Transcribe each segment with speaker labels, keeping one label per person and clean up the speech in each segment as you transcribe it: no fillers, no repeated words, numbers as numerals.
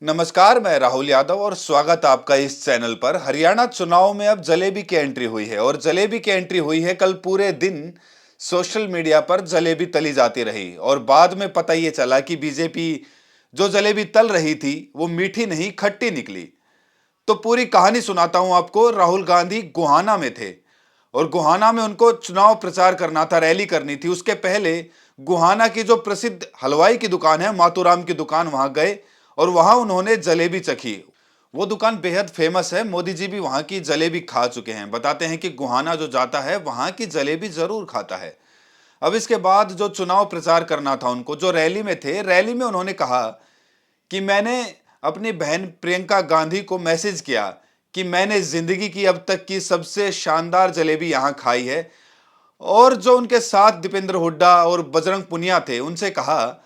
Speaker 1: नमस्कार, मैं राहुल यादव और स्वागत आपका इस चैनल पर। हरियाणा चुनाव में अब जलेबी की एंट्री हुई है और जलेबी की एंट्री हुई है। कल पूरे दिन सोशल मीडिया पर जलेबी तली जाती रही और बाद में पता ये चला कि बीजेपी जो जलेबी तल रही थी वो मीठी नहीं खट्टी निकली। तो पूरी कहानी सुनाता हूं आपको। राहुल गांधी गुहाना में थे और गुहाना में उनको चुनाव प्रचार करना था, रैली करनी थी। उसके पहले गुहाना की जो प्रसिद्ध हलवाई की दुकान है, मातूराम की दुकान, वहां गए और वहां उन्होंने जलेबी चखी। वो दुकान बेहद फेमस है, मोदी जी भी वहां की जलेबी खा चुके हैं। बताते हैं कि गुहाना जो जाता है वहां की जलेबी जरूर खाता है। अब इसके बाद जो चुनाव प्रचार करना था उनको, जो रैली में थे, रैली में उन्होंने कहा कि मैंने अपनी बहन प्रियंका गांधी को मैसेज किया कि मैंने जिंदगी की अब तक की सबसे शानदार जलेबी यहां खाई है। और जो उनके साथ दीपेंद्र हुड्डा और बजरंग पुनिया थे, उनसे कहा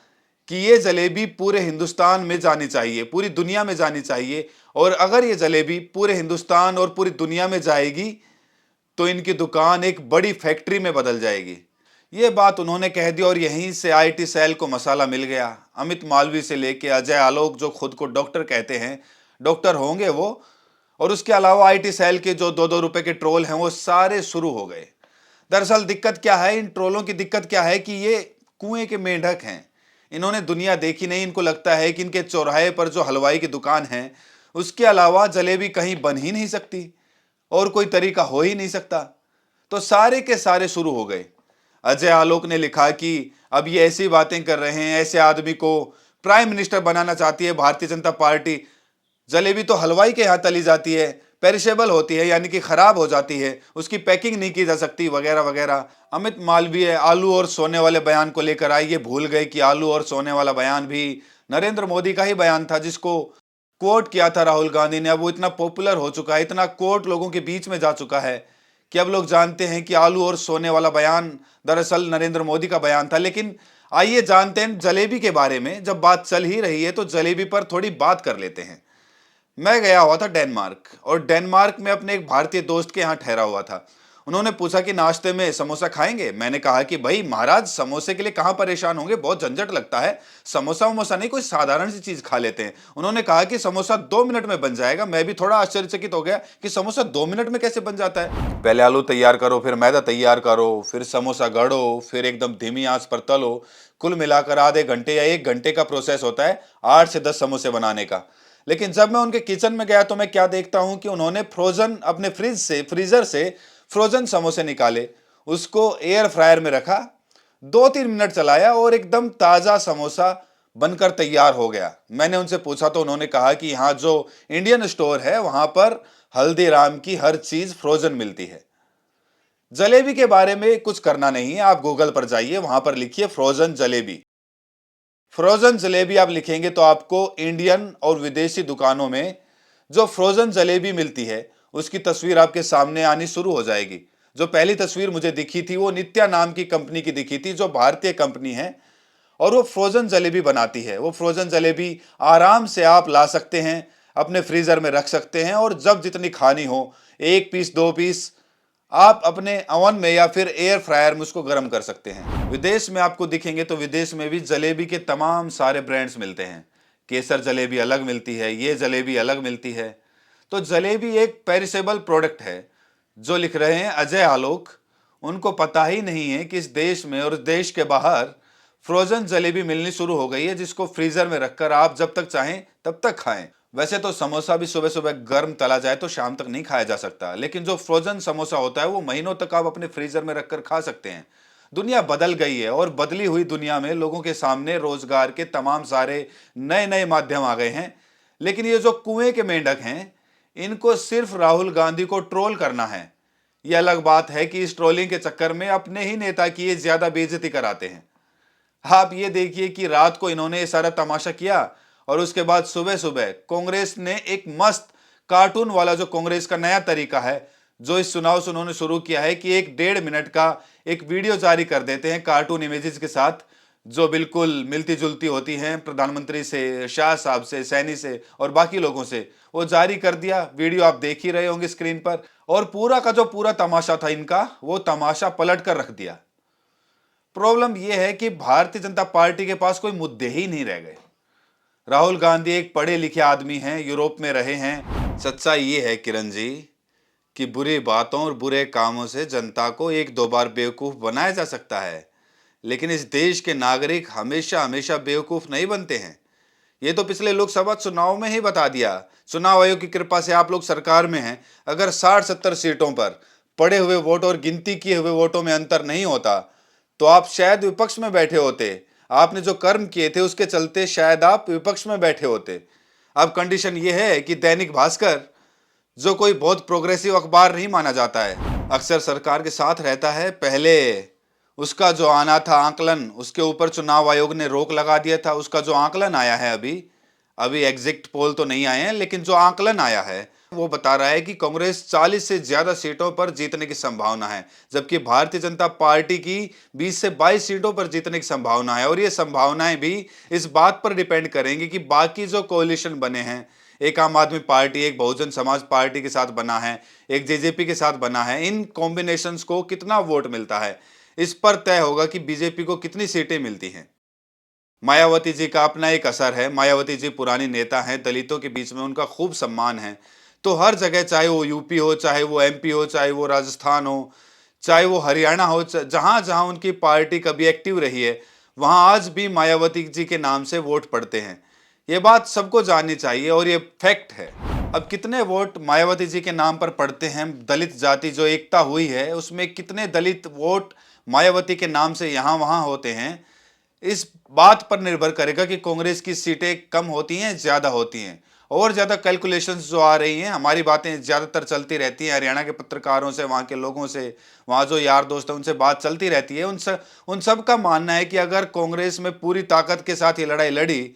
Speaker 1: कि ये जलेबी पूरे हिंदुस्तान में जानी चाहिए, पूरी दुनिया में जानी चाहिए। और अगर ये जलेबी पूरे हिंदुस्तान और पूरी दुनिया में जाएगी तो इनकी दुकान एक बड़ी फैक्ट्री में बदल जाएगी। ये बात उन्होंने कह दी और यहीं से आईटी सेल को मसाला मिल गया। अमित मालवीय से लेके अजय आलोक, जो खुद को डॉक्टर कहते हैं, डॉक्टर होंगे वो, और उसके अलावा आईटी सेल के जो 2-2 रुपए के ट्रोल हैं वो सारे शुरू हो गए। दरअसल दिक्कत क्या है, इन ट्रोलों की दिक्कत क्या है कि ये कुएं के मेंढक हैं। इन्होंने दुनिया देखी नहीं। इनको लगता है कि इनके चौराहे पर जो हलवाई की दुकान है उसके अलावा जलेबी कहीं बन ही नहीं सकती और कोई तरीका हो ही नहीं सकता। तो सारे के सारे शुरू हो गए। अजय आलोक ने लिखा कि अब ये ऐसी बातें कर रहे हैं, ऐसे आदमी को प्राइम मिनिस्टर बनाना चाहती है भारतीय जनता पार्टी। जलेबी तो हलवाई के यहां तली जाती है, पेरिशेबल होती है, यानी कि खराब हो जाती है, उसकी पैकिंग नहीं की जा सकती, वगैरह वगैरह। अमित मालवीय आलू और सोने वाले बयान को लेकर आए। ये भूल गए कि आलू और सोने वाला बयान भी नरेंद्र मोदी का ही बयान था, जिसको कोट किया था राहुल गांधी ने। अब वो इतना पॉपुलर हो चुका है, इतना कोट लोगों के बीच में जा चुका है कि अब लोग जानते हैं कि आलू और सोने वाला बयान दरअसल नरेंद्र मोदी का बयान था। लेकिन आइए जानते हैं जलेबी के बारे में। जब बात चल ही रही है तो जलेबी पर थोड़ी बात कर लेते हैं। मैं गया हुआ था डेनमार्क और डेनमार्क में अपने एक भारतीय दोस्त के यहाँ ठहरा हुआ था। उन्होंने पूछा कि नाश्ते में समोसा खाएंगे। मैंने कहा कि भाई महाराज, समोसे के लिए कहाँ परेशान होंगे, बहुत झंझट लगता है। समोसा वमोसा नहीं, कोई साधारण सी चीज खा लेते हैं। उन्होंने कहा कि समोसा 2 मिनट में बन जाएगा। मैं भी थोड़ा आश्चर्यचकित हो गया कि समोसा 2 मिनट में कैसे बन जाता है। पहले आलू तैयार करो, फिर मैदा तैयार करो, फिर समोसा गढ़ो, फिर एकदम धीमी आंच पर तलो। कुल मिलाकर आधे घंटे या 1 घंटे का प्रोसेस होता है 8 से 10 समोसे बनाने का। लेकिन जब मैं उनके किचन में गया तो मैं क्या देखता हूं कि उन्होंने फ्रोजन, अपने फ्रीजर से फ्रोजन समोसे निकाले, उसको एयर फ्रायर में रखा, 2-3 मिनट चलाया और एकदम ताजा समोसा बनकर तैयार हो गया। मैंने उनसे पूछा तो उन्होंने कहा कि यहाँ जो इंडियन स्टोर है वहां पर हल्दीराम की हर चीज फ्रोजन मिलती है। जलेबी के बारे में कुछ करना नहीं है, आप गूगल पर जाइए, वहां पर लिखिए फ्रोजन जलेबी। फ्रोजन जलेबी आप लिखेंगे तो आपको इंडियन और विदेशी दुकानों में जो फ्रोजन जलेबी मिलती है उसकी तस्वीर आपके सामने आनी शुरू हो जाएगी। जो पहली तस्वीर मुझे दिखी थी वो नित्या नाम की कंपनी की दिखी थी, जो भारतीय कंपनी है और वो फ्रोजन जलेबी बनाती है। वो फ्रोजन जलेबी आराम से आप ला सकते हैं, अपने फ्रीजर में रख सकते हैं और जब जितनी खानी हो, 1 पीस 2 पीस, आप अपने अवन में या फिर एयर फ्रायर में उसको गर्म कर सकते हैं। विदेश में आपको दिखेंगे तो विदेश में भी जलेबी के तमाम सारे ब्रांड्स मिलते हैं। केसर जलेबी अलग मिलती है, ये जलेबी अलग मिलती है। तो जलेबी एक पेरिसेबल प्रोडक्ट है। जो लिख रहे हैं अजय आलोक, उनको पता ही नहीं है कि इस देश में और देश के बाहर फ्रोजन जलेबी मिलनी शुरू हो गई है, जिसको फ्रीजर में रखकर आप जब तक चाहें तब तक खाएं। वैसे तो समोसा भी सुबह सुबह गर्म तला जाए तो शाम तक नहीं खाया जा सकता, लेकिन जो फ्रोजन समोसा होता है वो महीनों तक आप अपने फ्रीजर में रखकर खा सकते हैं। दुनिया बदल गई है और बदली हुई दुनिया में लोगों के सामने रोजगार के तमाम सारे नए नए माध्यम आ गए हैं। लेकिन ये जो कुएं के मेंढक हैं, इनको सिर्फ राहुल गांधी को ट्रोल करना है। ये अलग बात है कि इस ट्रोलिंग के चक्कर में अपने ही नेता की ये ज्यादा बेइज्जती कराते हैं। आप ये देखिए कि रात को इन्होंने ये सारा तमाशा किया और उसके बाद सुबह सुबह कांग्रेस ने एक मस्त कार्टून वाला, जो कांग्रेस का नया तरीका है, जो इस चुनाव से उन्होंने शुरू किया है कि एक 1.5 मिनट का एक वीडियो जारी कर देते हैं कार्टून इमेजेस के साथ, जो बिल्कुल मिलती जुलती होती हैं प्रधानमंत्री से, शाह साहब से, सैनी से और बाकी लोगों से। वो जारी कर दिया, वीडियो आप देख ही रहे होंगे स्क्रीन पर। और पूरा का जो पूरा तमाशा था इनका, वो तमाशा पलट कर रख दिया। प्रॉब्लम यह है कि भारतीय जनता पार्टी के पास कोई मुद्दे ही नहीं रह गए। राहुल गांधी एक पढ़े लिखे आदमी हैं, यूरोप में रहे हैं। सच्चाई ये है किरण जी कि बुरी बातों और बुरे कामों से जनता को एक दो बार बेवकूफ बनाया जा सकता है, लेकिन इस देश के नागरिक हमेशा हमेशा बेवकूफ नहीं बनते हैं। ये तो पिछले लोकसभा चुनाव में ही बता दिया। चुनाव आयोग की कृपा से आप लोग सरकार में हैं। अगर 60-70 सीटों पर पड़े हुए वोट और गिनती किए हुए वोटों में अंतर नहीं होता तो आप शायद विपक्ष में बैठे होते। आपने जो कर्म किए थे उसके चलते शायद आप विपक्ष में बैठे होते। अब कंडीशन यह है कि दैनिक भास्कर, जो कोई बहुत प्रोग्रेसिव अखबार नहीं माना जाता है, अक्सर सरकार के साथ रहता है। पहले उसका जो आना था आंकलन, उसके ऊपर चुनाव आयोग ने रोक लगा दिया था। उसका जो आंकलन आया है, अभी अभी एग्जिट पोल तो नहीं आए हैं, लेकिन जो आंकलन आया है वो बता रहा है कि कांग्रेस 40 से ज्यादा सीटों पर जीतने की संभावना है, जबकि भारतीय जनता पार्टी की 20 से 22 सीटों पर जीतने की संभावना है। और ये संभावनाएं भी इस बात पर डिपेंड करेंगी कि बाकी जो कोalition बने हैं, एक आम आदमी पार्टी, एक बहुजन समाज पार्टी के साथ बना है, एक जेजेपी के साथ बना है, इन कॉम्बिनेशंस को कितना वोट मिलता है, इस पर तय होगा कि बीजेपी को कितनी सीटें मिलती हैं। मायावती जी का अपना एक असर है। मायावती जी पुरानी नेता हैं, दलितों के बीच में उनका खूब सम्मान है। तो हर जगह, चाहे वो यूपी हो, चाहे वो एमपी हो, चाहे वो राजस्थान हो, चाहे वो हरियाणा हो, जहां जहां उनकी पार्टी कभी एक्टिव रही है, वहां आज भी मायावती जी के नाम से वोट पड़ते हैं। ये बात सबको जाननी चाहिए और ये फैक्ट है। अब कितने वोट मायावती जी के नाम पर पड़ते हैं, दलित जाति जो एकता हुई है उसमें कितने दलित वोट मायावती के नाम से यहां वहां होते हैं, इस बात पर निर्भर करेगा कि कांग्रेस की सीटें कम होती हैं, ज्यादा होती हैं। और ज्यादा कैलकुलेशंस जो आ रही हैं, हमारी बातें ज्यादातर चलती रहती हैं हरियाणा के पत्रकारों से, वहां के लोगों से, वहां जो यार दोस्त हैं उनसे बात चलती रहती है। उन सब का मानना है कि अगर कांग्रेस में पूरी ताकत के साथ ये लड़ाई लड़ी,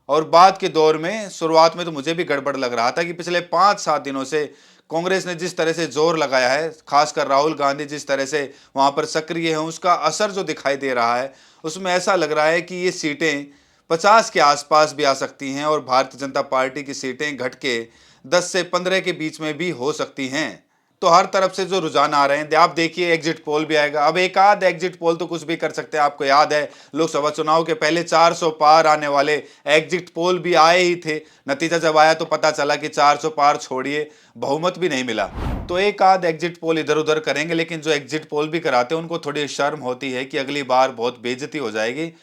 Speaker 1: और बाद के दौर में, शुरुआत में तो मुझे भी गड़बड़ लग रहा था कि पिछले 5-7 दिनों से कांग्रेस ने जिस तरह से जोर लगाया है, खासकर राहुल गांधी जिस तरह से वहां पर सक्रिय हैं, उसका असर जो दिखाई दे रहा है, उसमें ऐसा लग रहा है कि ये सीटें 50 के आसपास भी आ सकती हैं और भारतीय जनता पार्टी की सीटें घट के 10 से 15 के बीच में भी हो सकती हैं। तो हर तरफ से जो रुझान आ रहे हैं, आप देखिए एग्जिट पोल भी आएगा। अब एक आध एग्जिट पोल तो कुछ भी कर सकते हैं। आपको याद है लोकसभा चुनाव के पहले 400 पार आने वाले एग्जिट पोल भी आए ही थे। नतीजा जब आया तो पता चला कि 400 पार छोड़िए, बहुमत भी नहीं मिला। तो एक आध एग्जिट पोल इधर उधर करेंगे, लेकिन जो एग्जिट पोल भी कराते हैं उनको थोड़ी शर्म होती है कि अगली बार बहुत बेइज्जती हो जाएगी।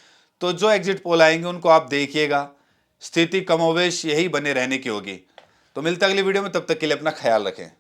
Speaker 1: तो जो एग्जिट पोल आएंगे उनको आप देखिएगा, स्थिति कमोवेश यही बने रहने की होगी। तो मिलता अगली वीडियो में, तब तक के लिए अपना ख्याल रखें।